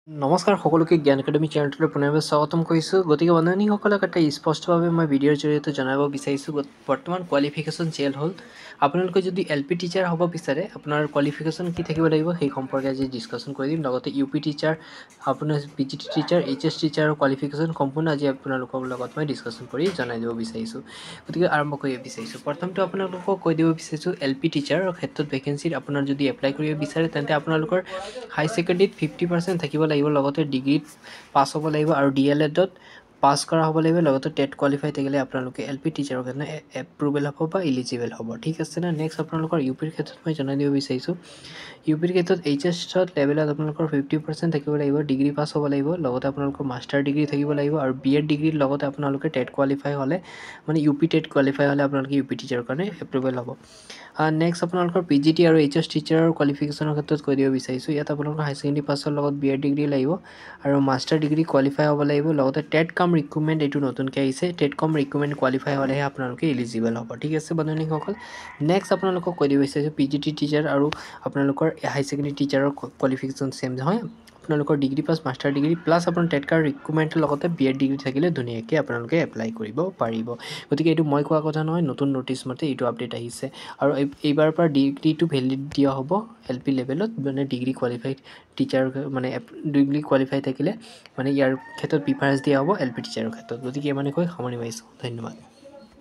নমস্কাৰ সকলোকে জ্ঞান একাডেমি চেনেলটোলৈ পুনৰবাৰ স্বাগতম কৰিছোঁ। গতিকে বন্ধুসকলক এটা স্পষ্টভাৱে মই ভিডিঅ'ৰ জৰিয়তে জনাব বিচাৰিছোঁ বৰ্তমান কোৱালিফিকেশ্যন জেল হ'ল। আপোনালোকে যদি LP টিচাৰ হ'ব বিচাৰে আপোনাৰ কোৱালিফিকেশ্যন কি থাকিব লাগিব সেই সম্পৰ্কে আজি ডিছকাশ্যন কৰি দিম। লগতে UP টিচাৰ, আপোনাৰ PGT টিচাৰ, HS টিচাৰৰ কোৱালিফিকেশ্যন সম্পূৰ্ণ আজি আপোনালোকৰ লগত মই ডিছকাশ্যন কৰি জনাই দিব বিচাৰিছোঁ। গতিকে আৰম্ভ কৰিব বিচাৰিছোঁ। প্ৰথমটো আপোনালোকক কৈ দিব বিচাৰিছোঁ LP টিচাৰৰ ক্ষেত্ৰত ভেকেঞ্চিত আপোনাৰ যদি এপ্লাই কৰিব বিচাৰে তেন্তে আপোনালোকৰ হাই ছেকেণ্ডেৰীত 50% থাকিব লাগিব, লগতে ডিগ্ৰীত পাছ হ'ব লাগিব আৰু DLEDত পাছ কৰা হ'ব লাগিব, লগতে টেট কোৱালিফাই থাকিলে আপোনালোকে LP টিচাৰৰ কাৰণে এপ্ৰুভেল হ'ব বা ইলিজিবল হ'ব। ঠিক আছে না। নেক্সট আপোনালোকৰ UPৰ ক্ষেত্ৰত মই জনাই দিব বিচাৰিছোঁ। UPৰ ক্ষেত্ৰত HS লেভেলত আপোনালোকৰ 50% থাকিব লাগিব, ডিগ্ৰী পাছ হ'ব লাগিব, লগতে আপোনালোকৰ মাষ্টাৰ ডিগ্ৰী থাকিব লাগিব আৰু BEd ডিগ্ৰীৰ লগতে আপোনালোকে টেট কোৱালিফাই হ'লে মানে UP টেট কোৱালিফাই হ'লে আপোনালোকে UP টিচাৰৰ কাৰণে এপ্ৰুভেল হ'ব। নেক্সট আপোনালোকৰ PGT আৰু HS টিচাৰৰ কোৱালিফিকেশ্যনৰ ক্ষেত্ৰত কৈ দিব বিচাৰিছোঁ। ইয়াত আপোনালোকৰ হাই ছেকেণ্ডেৰী পাছৰ লগত BEd ডিগ্ৰী লাগিব আৰু মাষ্টাৰ ডিগ্ৰী কোৱালিফাই হ'ব লাগিব, লগতে টেট কাম ৰিক্ৰুটমেণ্ট এইটো নতুনকৈ আহিছে, টেট কাম ৰিক্ৰুটমেণ্ট কোৱালিফাই হ'লেহে আপোনালোকে ইলিজিবল হ'ব। ঠিক আছে বন্ধুসকল। নেক্সট আপোনালোকক কৈ দিব বিচাৰিছোঁ PGT টিচাৰ আৰু আপোনালোকৰ হাই ছেকেণ্ডেৰী টিচাৰৰ কোৱালিফিকেশ্যন ছেম নহয়। আপোনালোকৰ degree plus master degree plus আপোনাৰ টেট কাম ৰিক্ৰুটমেণ্টৰ লগতে BEd ডিগ্ৰী থাকিলে ধুনীয়াকৈ আপোনালোকে এপ্লাই কৰিব পাৰিব। গতিকে এইটো মই কোৱা কথা নহয়, নতুন নটিচ মতে এইটো আপডেট আহিছে আৰু এইবাৰৰ পৰা ডিগ্ৰীটো ভেলিড দিয়া হ'ব LP লেভেলত, মানে ডিগ্ৰী কোৱালিফাইড টিচাৰ মানে ডিগ্ৰী কোৱালিফাই থাকিলে মানে ইয়াৰ ক্ষেত্ৰত প্ৰিফাৰেঞ্চ দিয়া হ'ব LP টিচাৰৰ ক্ষেত্ৰত। গতিকে ইমানে কৈ সামৰণি মাৰিছোঁ। ধন্যবাদ।